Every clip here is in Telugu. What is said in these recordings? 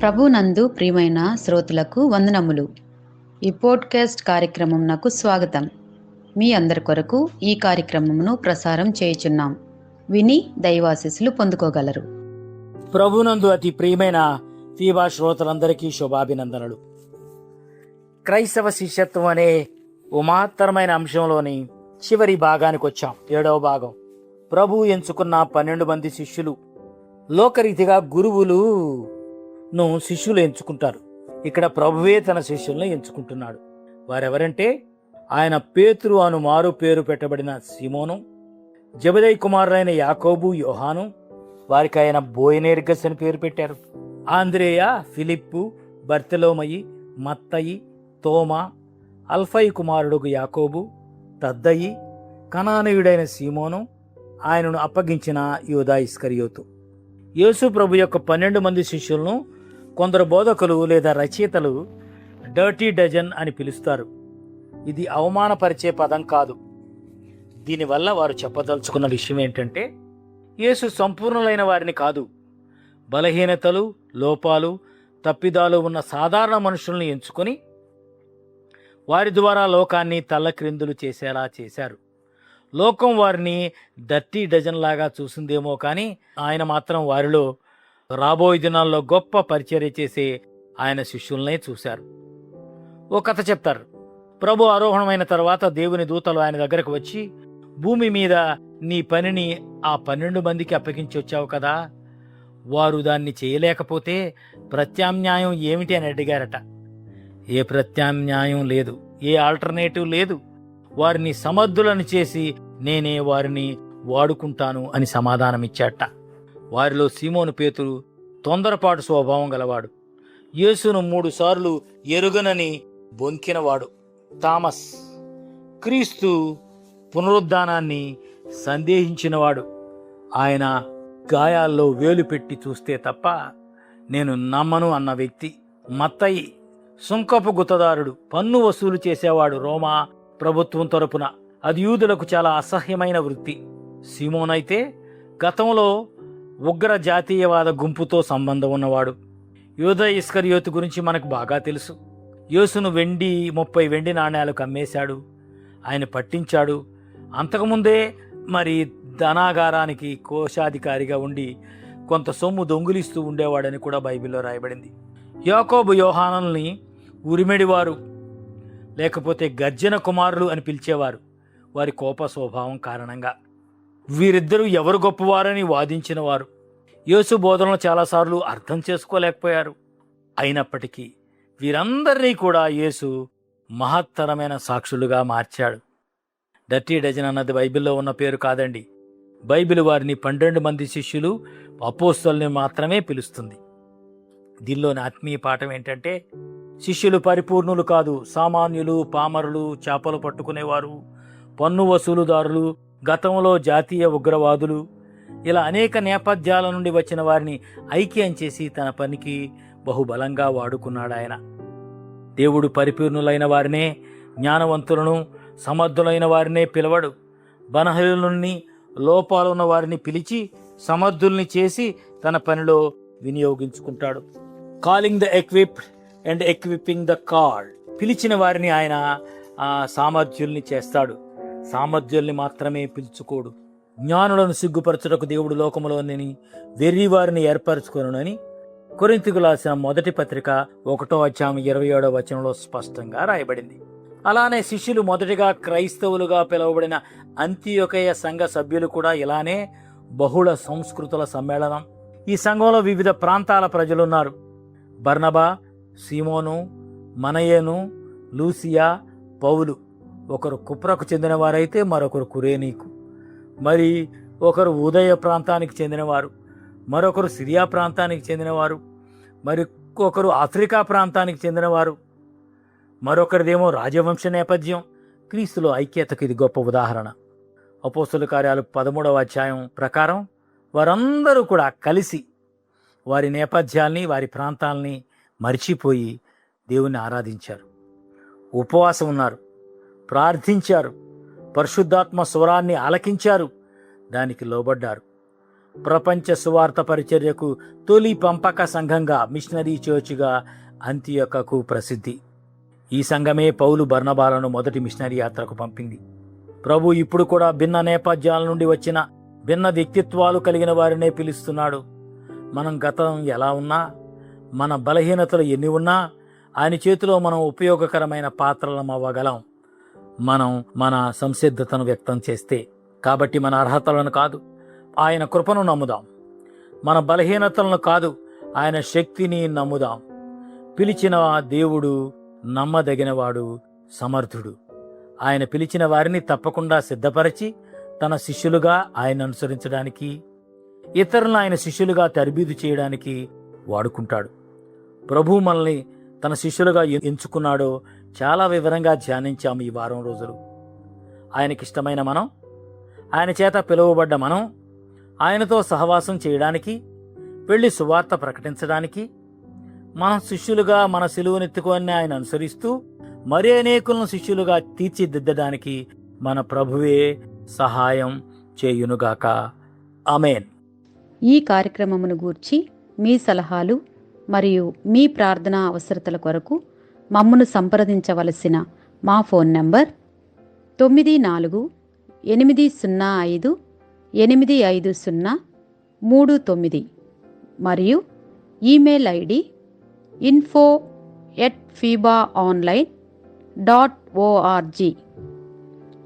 ప్రభునందు ప్రియమైన శ్రోతలకు వందనములు. ఈ పోడ్కాస్ట్ కార్యక్రమం నాకు స్వాగతం. మీ అందరి కొరకు ఈ కార్యక్రమమును ప్రసారం చేయుచున్నాం. విని దైవాశీస్సులు పొందుకోగలరు. ప్రభునందు అతి ప్రియమైన ఫీబా శ్రోతలందరికీ శుభాభినందనలు. క్రైస్తవ శిష్యత్వం అనే ఓ మహత్తరమైన అంశంలోని చివరి భాగానికి వచ్చాం. 7వ భాగం. ప్రభు ఎంచుకున్న 12 మంది శిష్యులు. లోకరీతిగా గురువులును శిష్యులు ఎంచుకుంటారు. ఇక్కడ ప్రభువే తన శిష్యులను ఎంచుకుంటున్నాడు. వారెవరంటే ఆయన పేతురు అను మారు పేరు పెట్టబడిన సీమోను, జెబెదయి కుమారులైన యాకోబు, యోహాను, వారికి ఆయన బోయనేర్గస్ అని పేరు పెట్టారు. ఆంద్రేయ, ఫిలిప్పు, బర్తెలోమయి, మత్తయి, తోమా, అల్ఫయి కుమారుడు యాకోబు, తద్దయి, కనానీయుడైన సీమోను, ఆయనను అప్పగించిన యూదా ఇస్కరియోతు. యేసు ప్రభు యొక్క 12 మంది శిష్యులను కొందరు బోధకులు లేదా రచయితలు డర్టీ డజన్ అని పిలుస్తారు. ఇది అవమానపరిచే పదం కాదు. దీనివల్ల వారు చెప్పదలుచుకున్న విషయం ఏంటంటే, యేసు సంపూర్ణులైన వారిని కాదు, బలహీనతలు, లోపాలు, తప్పిదాలు ఉన్న సాధారణ మనుషుల్ని ఎంచుకొని వారి ద్వారా లోకాన్ని తల్లక్రిందులు చేసేలా చేశారు. లోకం వారిని డర్టీ డజన్ లాగా చూసిందేమో కానీ ఆయన మాత్రం వారిలో రాబోయే దినాల్లో గొప్ప పరిచర్య చేసే ఆయన శిష్యులనే చూశారు. ఓ కథ చెప్తారు. ప్రభు ఆరోహణమైన తర్వాత దేవుని దూతలు ఆయన దగ్గరకు వచ్చి, భూమి మీద నీ పనిని ఆ 12 మందికి అప్పగించి వచ్చావు కదా, వారు దాన్ని చేయలేకపోతే ప్రత్యామ్నాయం ఏమిటి అని అడిగారట. ఏ ప్రత్యామ్నాయం లేదు, ఏ ఆల్టర్నేటివ్ లేదు. వారిని సమర్థులను చేసి నేనే వారిని వాడుకుంటాను అని సమాధానమిచ్చాట. వారిలో సీమోను పేతురు తొందరపాటు స్వభావం గలవాడు. యేసును 3 సార్లు ఎరుగనని బొంకినవాడు. థామస్ క్రీస్తు పునరుద్ధానాన్ని సందేహించినవాడు. ఆయన గాయాల్లో వేలు పెట్టి చూస్తే తప్ప నేను నమ్మను అన్న వ్యక్తి. మత్తయి సుంకపు గుత్తదారుడు, పన్ను వసూలు చేసేవాడు రోమా ప్రభుత్వం తరపున. అది యూదులకు చాలా అసహ్యమైన వృత్తి. సీమోనైతే గతంలో ఉగ్ర జాతీయవాద గుంపుతో సంబంధం ఉన్నవాడు. యూదా ఇస్కరియోతు గురించి మనకు బాగా తెలుసు. యేసును 30 వెండి నాణేలకు అమ్మేశాడు. ఆయన పట్టించాడు. అంతకుముందే మరి ధనాగారానికి కోశాధికారిగా ఉండి కొంత సొమ్ము దొంగిలిస్తూ ఉండేవాడని కూడా బైబిల్లో రాయబడింది. యాకోబు, యోహానుల్ని ఉరిమెడివారు లేకపోతే గర్జన కుమారులు అని పిలిచేవారు, వారి కోప స్వభావం కారణంగా. వీరిద్దరూ ఎవరు గొప్పవారని వాదించిన వారు. యేసు బోధనలు చాలాసార్లు అర్థం చేసుకోలేకపోయారు. అయినప్పటికీ వీరందరినీ కూడా యేసు మహత్తరమైన సాక్షులుగా మార్చాడు. డర్టీ డజన్ అన్నది బైబిల్లో ఉన్న పేరు కాదండి. బైబిల్ వారిని 12 మంది శిష్యులు, అపోస్తలుని మాత్రమే పిలుస్తుంది. దీనిలోని ఆత్మీయ పాఠం ఏంటంటే, శిష్యులు పరిపూర్ణులు కాదు, సామాన్యులు, పామరులు, చేపలు పట్టుకునేవారు, పన్ను వసూలుదారులు, గతంలో జాతీయ ఉగ్రవాదులు, ఇలా అనేక నేపథ్యాల నుండి వచ్చిన వారిని ఐక్యం చేసి తన పనికి బహుబలంగా వాడుకున్నాడు ఆయన. దేవుడు పరిపూర్ణులైన వారినే, జ్ఞానవంతులను, సమర్థులైన వారినే పిలవడు. బలహీనుల్ని, లోపాలున్న వారిని పిలిచి సమర్థుల్ని చేసి తన పనిలో వినియోగించుకుంటాడు. Calling the equipped and equipping the called. పిలిచిన వారిని ఆయన సామర్థ్యుల్ని చేస్తాడు, సామర్థ్యుల్ని మాత్రమే పిలుచుకోడు. జ్ఞానులను సిగ్గుపరచుటకు దేవుడు లోకములోని వెర్రి వారిని ఏర్పరచుకొనునని కొరింథీయులకు రాసిన మొదటి పత్రిక 1వ అధ్యాయం 27వ వచనంలో స్పష్టంగా రాయబడింది. అలానే శిష్యులు మొదటిగా క్రైస్తవులుగా పిలువబడిన అంతియొకయ సంఘ సభ్యులు కూడా ఇలానే బహుళ సంస్కృతుల సమ్మేళనం. ఈ సంఘంలో వివిధ ప్రాంతాల ప్రజలున్నారు. బర్నబా, సీమోను, మనయేను, లూసియా, పౌలు. ఒకరు కుప్రకు చెందినవారైతే మరొకరు కురేనీకు, మరి ఒకరు ఉదయ ప్రాంతానికి చెందినవారు, మరొకరు సిరియా ప్రాంతానికి చెందినవారు, మరి ఒకరు ఆఫ్రికా ప్రాంతానికి చెందినవారు, మరొకరిదేమో రాజవంశ నేపథ్యం. క్రీస్తులో ఐక్యతకు ఇది గొప్ప ఉదాహరణ. అపోస్తలుల కార్యాలు 13వ అధ్యాయం ప్రకారం వారందరూ కూడా కలిసి వారి నేపథ్యాల్ని, వారి ప్రాంతాలని మర్చిపోయి దేవుణ్ణి ఆరాధించారు, ఉపవాసం ఉన్నారు, ప్రార్థించారు, పరిశుద్ధాత్మ స్వరాన్ని ఆలకించారు, దానికి లోబడ్డారు. ప్రపంచ సువార్త పరిచర్యకు తొలి పంపక సంఘంగా, మిషనరీ చర్చ్గా అంతియొక్కకు ప్రసిద్ధి. ఈ సంఘమే పౌలు బర్నబాలను మొదటి మిషనరీ యాత్రకు పంపింది. ప్రభు ఇప్పుడు కూడా భిన్న నేపథ్యాల నుండి వచ్చిన భిన్న వ్యక్తిత్వాలు కలిగిన వారినే పిలుస్తున్నాడు. మనం గతం ఎలా ఉన్నా, మన బలహీనతలు ఎన్ని ఉన్నా ఆయన చేతిలో మనం ఉపయోగకరమైన పాత్రలం అవ్వగలం, మనం మన సంసిద్ధతను వ్యక్తం చేస్తే. కాబట్టి మన అర్హతలను కాదు, ఆయన కృపను నమ్ముదాం. మన బలహీనతలను కాదు, ఆయన శక్తిని నమ్ముదాం. పిలిచిన దేవుడు నమ్మదగినవాడు, సమర్థుడు. ఆయన పిలిచిన వారిని తప్పకుండా సిద్ధపరిచి తన శిష్యులుగా ఆయన అనుసరించడానికి, ఇతరులను ఆయన శిష్యులుగా తర్బీదు చేయడానికి వాడుకుంటాడు. ప్రభు మనల్ని తన శిష్యులుగా ఎంచుకున్నాడో చాలా వివరంగా ధ్యానించాము ఈ వారం రోజులు. ఆయనకిష్టమైన మనం, ఆయన చేత పిలువబడ్డ మనం, ఆయనతో సహవాసం చేయడానికి, వెళ్ళి సువార్త ప్రకటించడానికి, మనం శిష్యులుగా మన సిలువనెత్తుకొని ఆయన అనుసరిస్తూ మరి అనేకులను శిష్యులుగా తీర్చిదిద్దడానికి మన ప్రభువే సహాయం చేయునుగాక. ఆమేన్. ఈ కార్యక్రమమును గూర్చి మీ సలహాలు మరియు మీ ప్రార్థనా అవసరతల కొరకు మమ్మను సంప్రదించవలసిన మా ఫోన్ నంబర్ 9448585039 మరియు ఈమెయిల్ ఐడి info@fibaonline.org.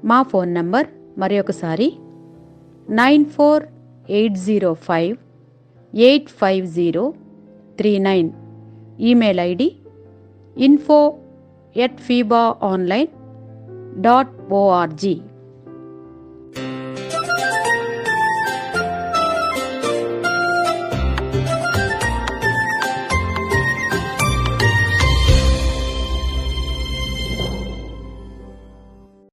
మా ఫోన్ నంబర్ మరొకసారి 9480585039. Email ID info@fibaonline.org.